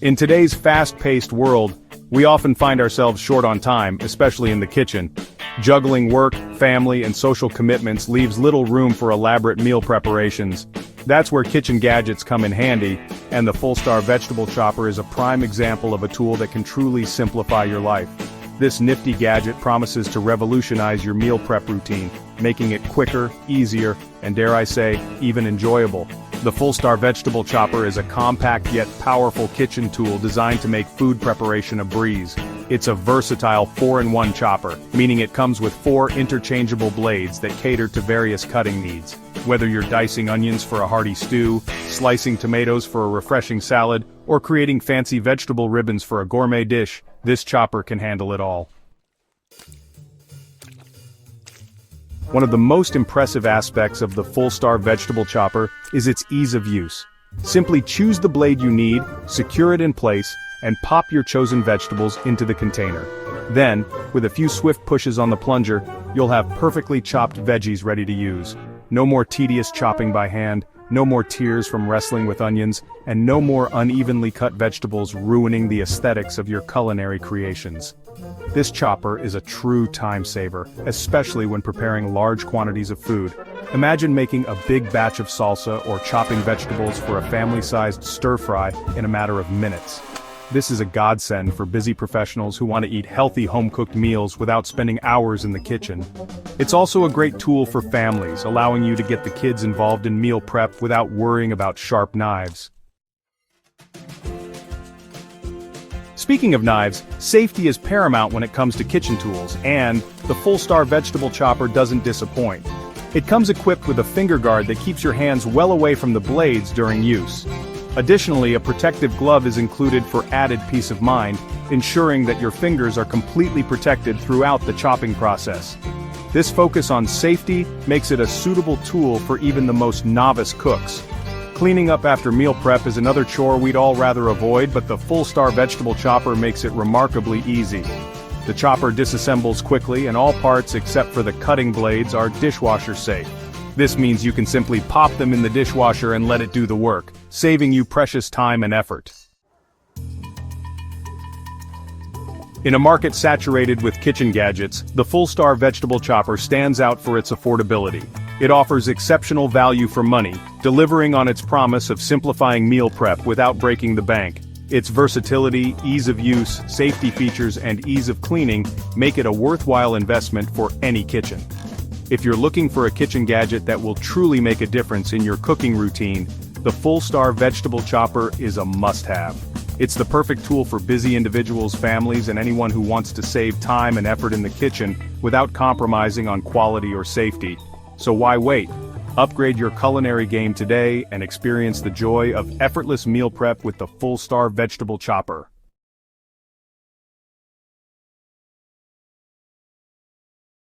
In today's fast-paced world, we often find ourselves short on time, especially in the kitchen. Juggling work, family, and social commitments leaves little room for elaborate meal preparations. That's where kitchen gadgets come in handy, and the Fullstar Vegetable Chopper is a prime example of a tool that can truly simplify your life. This nifty gadget promises to revolutionize your meal prep routine, making it quicker, easier, and dare I say, even enjoyable. The Fullstar Vegetable Chopper is a compact yet powerful kitchen tool designed to make food preparation a breeze. It's a versatile 4-in-1 chopper, meaning it comes with 4 interchangeable blades that cater to various cutting needs. Whether you're dicing onions for a hearty stew, slicing tomatoes for a refreshing salad, or creating fancy vegetable ribbons for a gourmet dish, this chopper can handle it all. One of the most impressive aspects of the Fullstar Vegetable Chopper is its ease of use. Simply choose the blade you need, secure it in place, and pop your chosen vegetables into the container. Then, with a few swift pushes on the plunger, you'll have perfectly chopped veggies ready to use. No more tedious chopping by hand, no more tears from wrestling with onions, and no more unevenly cut vegetables ruining the aesthetics of your culinary creations. This chopper is a true time saver, especially when preparing large quantities of food. Imagine making a big batch of salsa or chopping vegetables for a family-sized stir-fry in a matter of minutes. This is a godsend for busy professionals who want to eat healthy home-cooked meals without spending hours in the kitchen. It's also a great tool for families, allowing you to get the kids involved in meal prep without worrying about sharp knives. Speaking of knives, safety is paramount when it comes to kitchen tools, and the Fullstar Vegetable Chopper doesn't disappoint. It comes equipped with a finger guard that keeps your hands well away from the blades during use. Additionally, a protective glove is included for added peace of mind, ensuring that your fingers are completely protected throughout the chopping process. This focus on safety makes it a suitable tool for even the most novice cooks. Cleaning up after meal prep is another chore we'd all rather avoid, but the Fullstar Vegetable Chopper makes it remarkably easy. The chopper disassembles quickly, and all parts except for the cutting blades are dishwasher safe. This means you can simply pop them in the dishwasher and let it do the work, saving you precious time and effort. In a market saturated with kitchen gadgets, the Fullstar Vegetable Chopper stands out for its affordability. It offers exceptional value for money, delivering on its promise of simplifying meal prep without breaking the bank. Its versatility, ease of use, safety features, and ease of cleaning make it a worthwhile investment for any kitchen. If you're looking for a kitchen gadget that will truly make a difference in your cooking routine, the Fullstar Vegetable Chopper is a must-have. It's the perfect tool for busy individuals, families, and anyone who wants to save time and effort in the kitchen without compromising on quality or safety. So why wait? Upgrade your culinary game today and experience the joy of effortless meal prep with the Fullstar Vegetable Chopper.